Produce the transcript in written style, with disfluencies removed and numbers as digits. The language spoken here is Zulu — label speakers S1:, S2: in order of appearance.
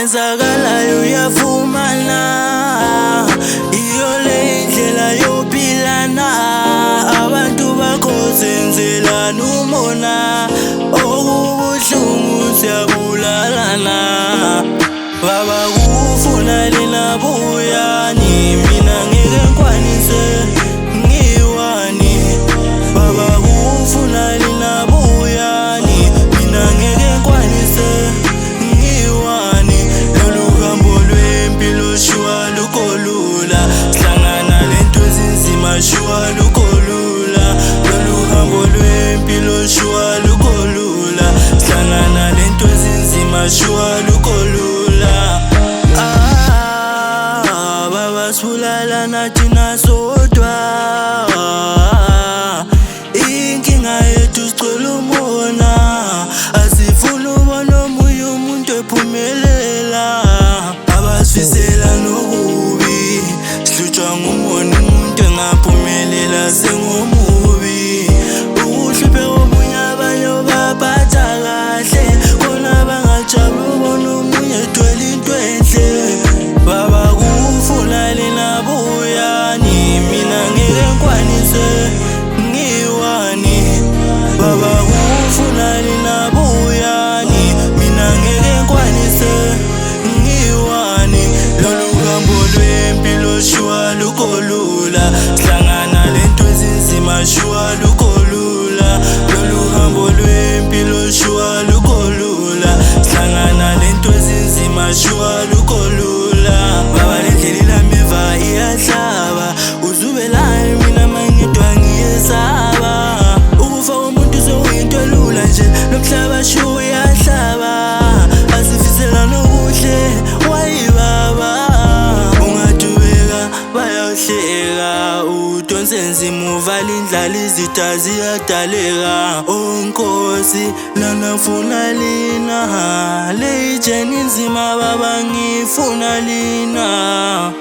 S1: Okwenzakalayo uyafumana, iyo le indlela yophilana. Abantu bakho senzelana umona, okubuhlungu siyabulalana. Baba kufuna lina buyani, mina ngeke ngikwanise ngiwani. Baba kufuna lina buyani, mina ngeke ngikwanise ngiwani. Lolu hambo lwempilo shuwa lukho lula, sihlangana lento ezinzima shuwa lukho lula. Lolu hambo lwempilo shuwa lukho lula, sihlangana lento ezinzima shuwa lukho lula. Baba sibulala nathi nasodwa, inkinga yethu sicela umona. Asifuni ubona omunye umuntu ephumelela, abasifisela nokubi. Sihlutshwa ngumona umuntu engaphumelela sengomubi. Ukuhluphe komunye abanye baphatha kahle, khona bangajabuli ubona omunye ethwele into enhle. Baba kufuna lina buyani, mina ngeke ngikwanise ngiwani. Baba kufuna lina buyani, mina ngeke ngikwanise ngiwani. Lolu hambo lwempilo shuwa lukho lula, sihlangana lento ezinzima shuwa lukho lula. Lolu hambo lwempilo shuwa lukho lula, sihlangana lento ezinzima shuwa lukho lula. Baba lendlela ilamiva iyahlaba, uzubelani mina mangidwa ngiyesaba. Ukufa komuntu sokuyinto elula nje, nomhlaba shuwa uyahlaba. Asifisela nokuhle wayi baba, ungadubeka bayawuhleka. Udonse nzima uvala indlala, izitha ziyadaleka. Nkosi lana ngifuna lina, le ijeni nzima baba ngifuna lina.